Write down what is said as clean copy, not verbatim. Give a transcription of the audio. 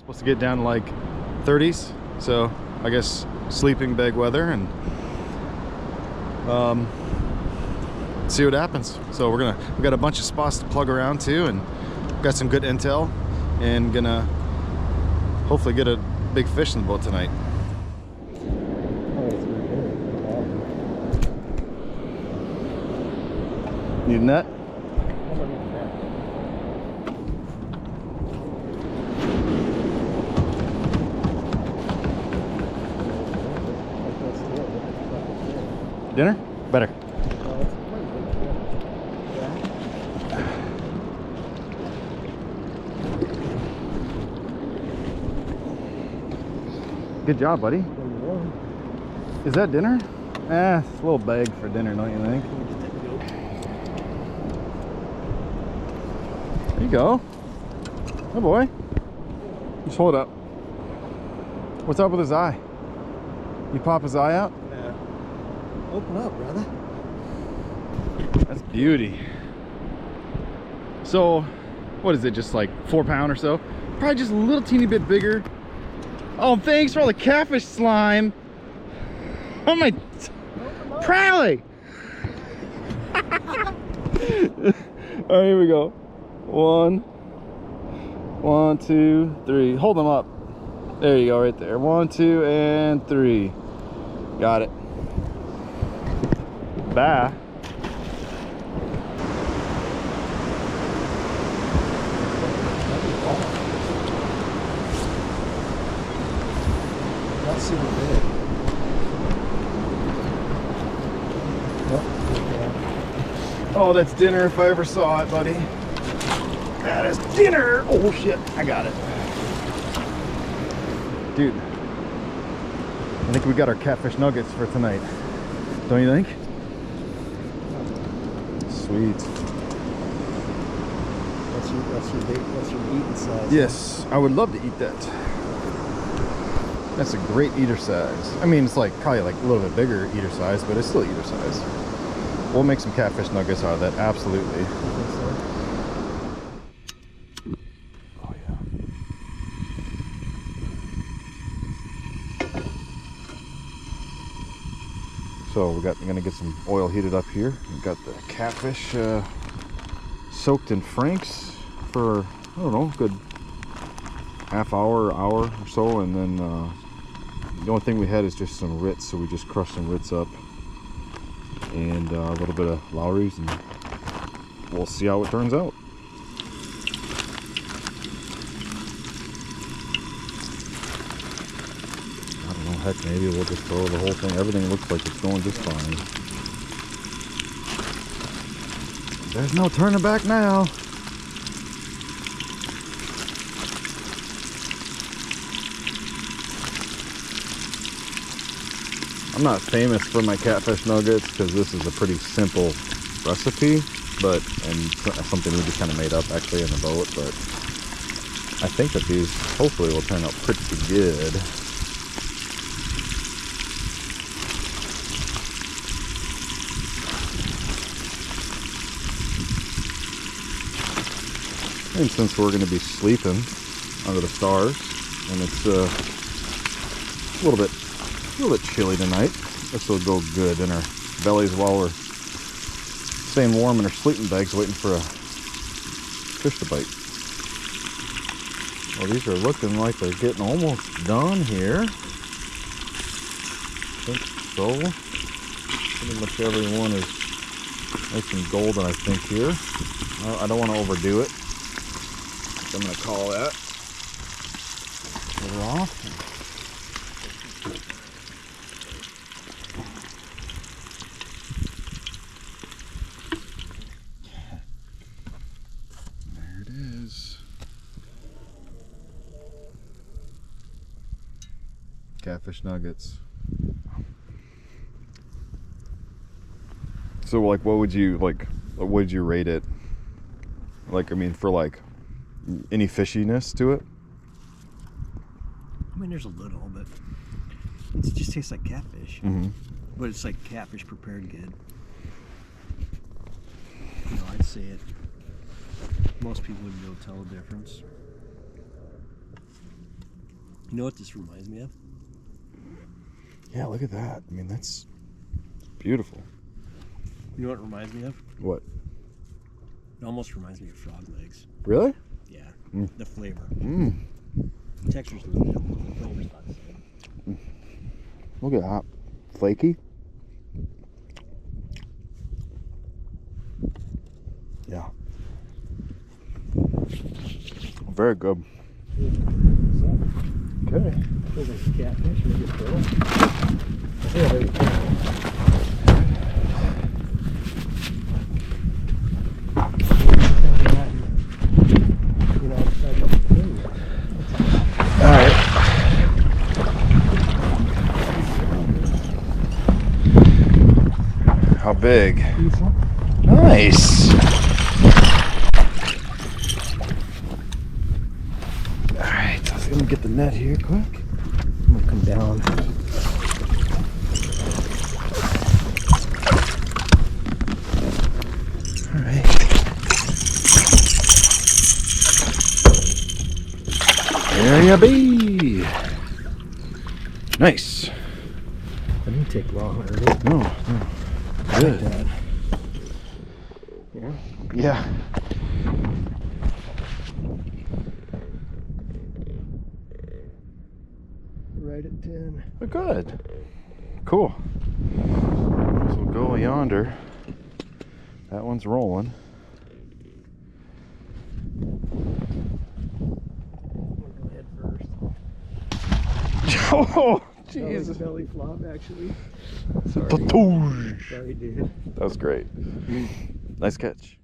Supposed to get down to like 30s, so I guess sleeping bag weather, and see what happens. So we got a bunch of spots to plug around too, and got some good intel, and gonna hopefully get a big fish in the boat tonight. Need a net? Dinner? Better. Good job, buddy. Is that dinner? It's a little bag for dinner, don't you think? There you go. Oh boy. Just hold it up. What's up with his eye? You pop his eye out? Yeah. Open up, brother. That's beauty. So, what is it? Just like 4 pound or so? Probably just a little teeny bit bigger. Oh, thanks for all the catfish slime. Oh my, Prowley. All right, here we go. 1, 2, 3. Hold them up. There you go, right there. 1, 2, and 3. Got it. Bye. That's super big. Oh, that's dinner if I ever saw it, buddy. That is dinner. Oh shit, I got it. Dude, I think we got our catfish nuggets for tonight. Don't you think? Sweet. That's your eating size. Yes, I would love to eat that. That's a great eater size. I mean, it's like probably like a little bit bigger eater size, but it's still eater size. We'll make some catfish nuggets out of that, absolutely. Oh yeah. So we're gonna get some oil heated up here. We've got the catfish soaked in Frank's for, I don't know, a good half hour or so, and then the only thing we had is just some Ritz, so we just crushed some Ritz up and a little bit of Lowry's, and we'll see how it turns out. I don't know, heck, maybe we'll just throw the whole thing. Everything looks like it's going just fine. There's no turning back now. I'm not famous for my catfish nuggets because this is a pretty simple recipe, and something we just kind of made up actually in the boat, but I think that these hopefully will turn out pretty good. And since we're going to be sleeping under the stars, and it's a little bit chilly tonight, this will go good in our bellies while we're staying warm in our sleeping bags waiting for a fish to bite. Well, these are looking like they're getting almost done here. I think so. Pretty much everyone is nice and golden, I think, here. I don't want to overdo it. I'm going to call that. Get her off. There it is. Catfish nuggets. So, like, what would you rate it? Like, I mean, for like any fishiness to it? I mean, there's a little, but it just tastes like catfish. Mm-hmm. But it's like catfish prepared good. You know, I'd say it. Most people would be able to tell the difference. You know what this reminds me of? Yeah, look at that. I mean, that's beautiful. You know what it reminds me of? What? It almost reminds me of frog legs. Really? Yeah. Mm. The flavor. Mmm. The texture's a little different. The flavor's not the same. Look at that. Flaky. Yeah. Very good. Okay. Feels like a catfish, maybe a turtle. Yeah, there you go. Alright. How big? Nice. Alright, so let me get the net here quick. I'm gonna come down. Alright. There you be. Nice. That didn't take long, did it? No, no. Good. Like that. Yeah. Yeah. Right at 10. Good. Cool. So we'll go yonder. That one's rolling. Go head first. Oh, Jesus. Belly flop, actually. Sorry, Sorry, dude. that was great. Nice catch.